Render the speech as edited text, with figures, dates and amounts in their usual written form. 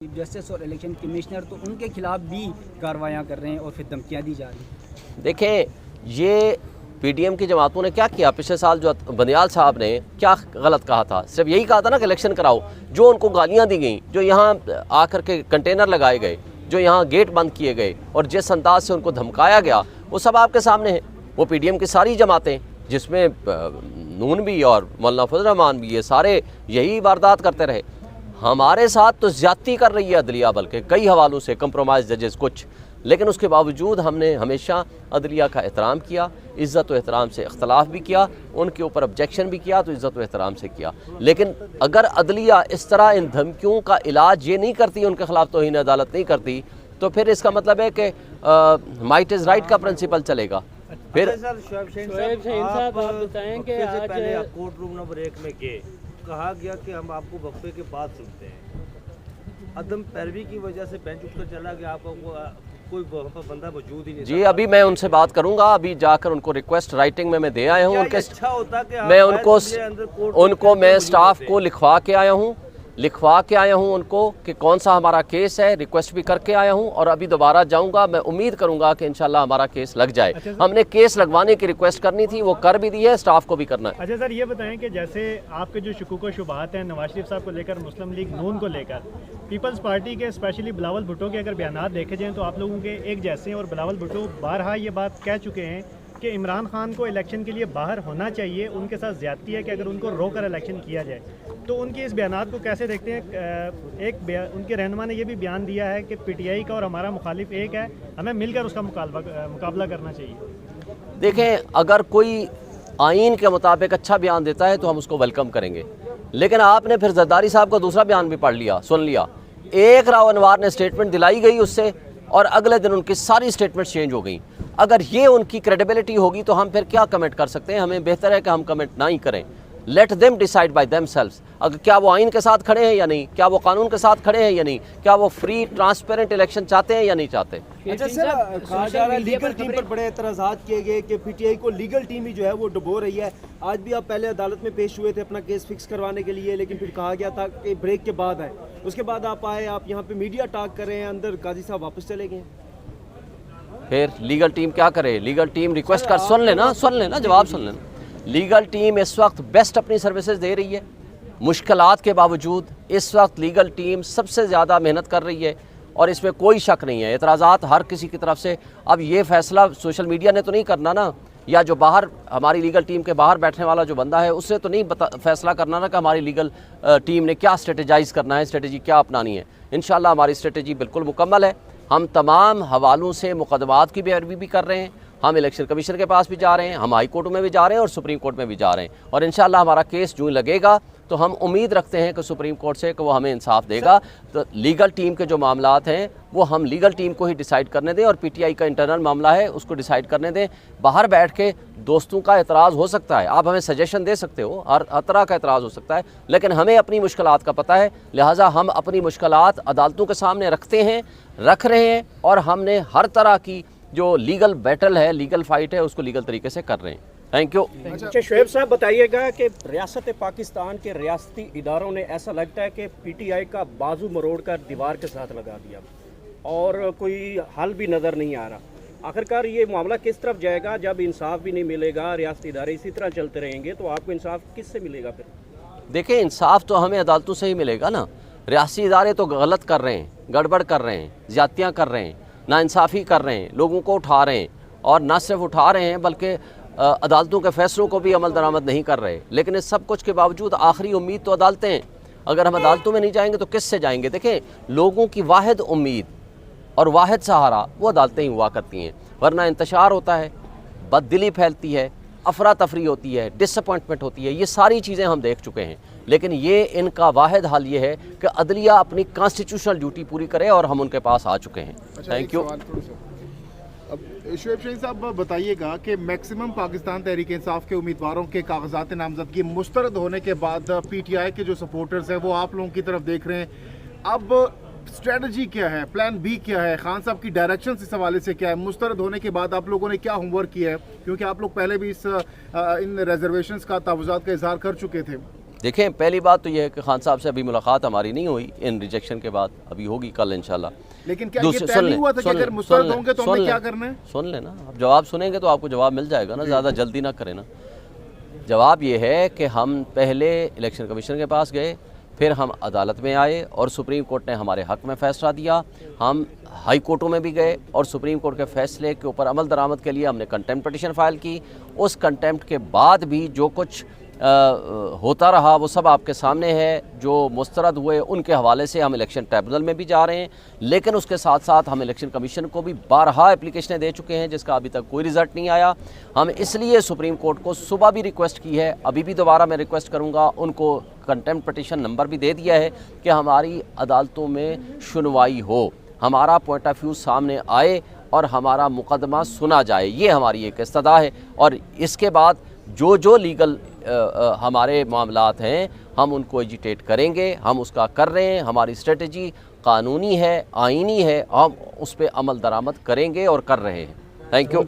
Chief justice और election commissioner तो उनके खिलाफ भी कार्रवाइयाँ कर रहे हैं और फिर धमकियाँ दी जा रही हैं। देखें, ये पीडीएम की जमातों ने क्या किया, पिछले साल जो बनियाल साहब ने क्या गलत कहा था, सिर्फ यही कहा था ना कि इलेक्शन कराओ। जो उनको गालियां दी गई, जो यहाँ आकर के कंटेनर लगाए गए, जो यहाँ गेट बंद किए गए और जिस अंदाज से उनको धमकाया गया, वो सब आपके सामने है। वो पीडीएम की सारी जमातें, जिसमें नून भी और मौलाना फजल रहमान भी, ये सारे यही वारदात करते रहे। हमारे साथ तो ज्यादती कर रही है अदलिया, बल्कि कई हवालों से कंप्रोमाइज जजेस कुछ, लेकिन उसके बावजूद हमने हमेशा अदलिया का एहतराम किया, इज़्ज़त व एहतराम से इख्तलाफ भी किया, उनके ऊपर ऑब्जेक्शन भी किया तो इज़्ज़त व एहतराम से किया। लेकिन अगर अदलिया इस तरह इन धमकियों का इलाज ये नहीं करती, उनके खिलाफ तौहीन अदालत नहीं करती, तो फिर इसका मतलब है कि माइट इज़ राइट का प्रिंसिपल चलेगा। फिर आप बताएं कि आज पहले कोर्ट रूम नंबर 1 में गए, कहा गया कि हम आपको वक्फे के बाद सुनते हैं। अदम पैरवी की वजह से बेंच उठकर चला गया, आपको कोई बंदा मौजूद ही नहीं। जी, अभी मैं उनसे बात करूंगा, अभी जाकर उनको रिक्वेस्ट राइटिंग में मैं दे आया हूँ। उनके अच्छा होता कि मैं उनको मैं स्टाफ को लिखवा के आया हूँ उनको कि कौन सा हमारा केस है, रिक्वेस्ट भी करके आया हूँ और अभी दोबारा जाऊंगा। मैं उम्मीद करूंगा कि इंशाल्लाह हमारा केस लग जाए। हमने केस लगवाने की रिक्वेस्ट करनी थी, वो कर भी दी है, स्टाफ को भी करना है। अच्छा सर, ये बताएं कि जैसे आपके जो शुकूक व शुबहात हैं नवाज शरीफ साहब को लेकर, मुस्लिम लीग नून को लेकर, पीपल्स पार्टी के स्पेशली बिलावल भुट्टो के अगर बयानात देखे जाएँ तो आप लोगों के एक जैसे हैं, और बिलावल भुट्टो बारहा ये बात कह चुके हैं कि इमरान खान को इलेक्शन के लिए बाहर होना चाहिए, उनके साथ ज्यादती है कि अगर उनको रोकर इलेक्शन किया जाए। तो उनकी इस बयानात को कैसे देखते हैं? उनके रहनुमा ने यह भी बयान दिया है कि पीटीआई का और हमारा मुखालिफ एक है, हमें मिलकर उसका मुकाबला करना चाहिए। देखें, अगर कोई आइन के मुताबिक अच्छा बयान देता है तो हम उसको वेलकम करेंगे, लेकिन आपने फिर जरदारी साहब का दूसरा बयान भी पढ़ लिया, सुन लिया। एक राव अनवार ने स्टेटमेंट दिलाई गई उससे और अगले दिन उनकी सारी स्टेटमेंट चेंज हो गई। अगर ये उनकी क्रेडिबिलिटी होगी तो हम फिर क्या कमेंट कर सकते हैं? हमें बेहतर है कि हम कमेंट ना ही करें। Let them decide by themselves. अगर क्या वो आइन के साथ खड़े हैं या नहीं, क्या वो कानून के साथ खड़े हैं या नहीं, क्या वो फ्री ट्रांसपेरेंट इलेक्शन चाहते हैं या नहीं चाहते। अच्छा सर, कहा जा रहा है लीगल टीम पर बड़े एतराज़ात किए गए कि पीटीआई को लीगल टीम ही जो है वो डुबो रही है। आज भी आप पहले अदालत में पेश हुए थे अपना केस फिक्स करवाने के लिए, लेकिन फिर कहा गया था कि ब्रेक के बाद आए। उसके बाद आप आए, आप यहाँ पे मीडिया टॉक कर रहे हैं, अंदर काजी साहब वापस चले गए। फिर लीगल टीम क्या करे? लीगल टीम रिक्वेस्ट कर, सुन लेना, जवाब सुन लेना। लीगल टीम इस वक्त बेस्ट अपनी सर्विसेज दे रही है। मुश्किलात के बावजूद इस वक्त लीगल टीम सबसे ज़्यादा मेहनत कर रही है और इसमें कोई शक नहीं है। एतराज़ात हर किसी की तरफ से। अब ये फैसला सोशल मीडिया ने तो नहीं करना ना, या जो बाहर हमारी लीगल टीम के बाहर बैठने वाला जो बंदा है उसने तो नहीं फैसला करना ना कि हमारी लीगल टीम ने क्या स्ट्रेटेजाइज़ करना है, स्ट्रेटेजी क्या अपनानी है। इंशाल्लाह हमारी स्ट्रेटेजी बिल्कुल मुकम्मल है। हम तमाम हवालों से मुकदमात की पैरवी भी कर रहे हैं। हम इलेक्शन कमीशन के पास भी जा रहे हैं, हम हाई कोर्ट में भी जा रहे हैं और सुप्रीम कोर्ट में भी जा रहे हैं। और इंशाल्लाह हमारा केस जो लगेगा तो हम उम्मीद रखते हैं कि सुप्रीम कोर्ट से कि वो हमें इंसाफ देगा। तो लीगल टीम के जो मामलात हैं वो हम लीगल टीम को ही डिसाइड करने दें और पीटीआई का इंटरनल मामला है उसको डिसाइड करने दें। बाहर बैठ के दोस्तों का एतराज़ हो सकता है, आप हमें सजेशन दे सकते हो, हर तरह का एतराज़ हो सकता है, लेकिन हमें अपनी मुश्किलात का पता है, लिहाजा हम अपनी मुश्किलात अदालतों के सामने रख रहे हैं और हमने हर तरह की जो लीगल बैटल है, लीगल फाइट है, उसको लीगल तरीके से कर रहे हैं। Thank you. अच्छा शुएब साहब, बताइएगा कि रियासत पाकिस्तान के रियासती इदारों ने ऐसा लगता है कि पीटीआई का बाजू मरोड़ कर दीवार के साथ लगा दिया और कोई हल भी नज़र नहीं आ रहा। आखिरकार ये मामला किस तरफ जाएगा? जब इंसाफ भी नहीं मिलेगा, रियासती इदारे इसी तरह चलते रहेंगे, तो आपको इंसाफ किससे मिलेगा फिर? देखिए, इंसाफ तो हमें अदालतों से ही मिलेगा ना। रियासती इदारे तो गलत कर रहे हैं, गड़बड़ कर रहे हैं, ज़्यादतियाँ कर रहे हैं, नाइंसाफ़ी कर रहे हैं, लोगों को उठा रहे हैं और न सिर्फ उठा रहे हैं बल्कि अदालतों के फैसलों को भी अमल दरामद नहीं कर रहे। लेकिन इस सब कुछ के बावजूद आखिरी उम्मीद तो अदालतें हैं। अगर हम अदालतों में नहीं जाएंगे तो किस से जाएंगे? देखें, लोगों की वाहिद उम्मीद और वाहिद सहारा वो अदालतें ही हुआ करती हैं, वरना इंतशार होता है, बददिली फैलती है, अफरा तफरी होती है, डिसअपॉइंटमेंट होती है। ये सारी चीज़ें हम देख चुके हैं। लेकिन ये इनका वाहिद हल ये है कि अदलिया अपनी कॉन्स्टिट्यूशनल ड्यूटी पूरी करे और हम उनके पास आ चुके हैं। Thank you. अब शुएब शहीन साहब बताइएगा कि मैक्सिमम पाकिस्तान तहरीक इंसाफ के उम्मीदवारों के कागजात नामजदगी मुस्तरद होने के बाद पीटीआई के जो सपोर्टर्स हैं वो आप लोगों की तरफ देख रहे हैं। अब स्ट्रेटजी क्या है, प्लान बी क्या है, खान साहब की डायरेक्शन इस हवाले से क्या है? मुस्तरद होने के बाद आप लोगों ने क्या होमवर्क किया है? क्योंकि आप लोग पहले भी इन रिजर्वेशंस का, तहफ़्फ़ुज़ात का इजहार कर चुके थे। देखें, पहली बात तो यह है कि खान साहब से अभी मुलाकात हमारी नहीं हुई इन रिजेक्शन के बाद, अभी होगी कल इंशाल्लाह। लेकिन क्या ये तय नहीं हुआ था कि अगर मुस्तरद होंगे तो हमें क्या करना है? सुन लेना, आप जवाब सुनेंगे तो आपको जवाब मिल जाएगा ना, ज़्यादा जल्दी ना करें ना। जवाब ये है कि हम पहले इलेक्शन कमीशन के पास गए, फिर हम अदालत में आए और सुप्रीम कोर्ट ने हमारे हक़ में फ़ैसला दिया। हम हाई कोर्टों में भी गए और सुप्रीम कोर्ट के फ़ैसले के ऊपर अमल दरामद के लिए हमने कंटेम्प्ट पिटीशन फ़ाइल की। उस कंटेम्प्ट के बाद भी जो कुछ होता रहा वो सब आपके सामने है। जो मुस्तरद हुए उनके हवाले से हम इलेक्शन ट्रिब्यूनल में भी जा रहे हैं, लेकिन उसके साथ साथ हम इलेक्शन कमीशन को भी 12 एप्लीकेशनें दे चुके हैं जिसका अभी तक कोई रिज़ल्ट नहीं आया। हम इसलिए सुप्रीम कोर्ट को सुबह भी रिक्वेस्ट की है, अभी भी दोबारा मैं रिक्वेस्ट करूँगा, उनको कंटेम्प्ट पिटीशन नंबर भी दे दिया है कि हमारी अदालतों में सुनवाई हो, हमारा पॉइंट ऑफ व्यू सामने आए और हमारा मुकदमा सुना जाए। ये हमारी एक इस्तदा है और इसके बाद जो लीगल हमारे मामलात हैं हम उनको एजिटेट करेंगे। हम उसका कर रहे हैं, हमारी स्ट्रेटजी कानूनी है, आईनी है, हम उस पर अमल दरामद करेंगे और कर रहे हैं। Thank you.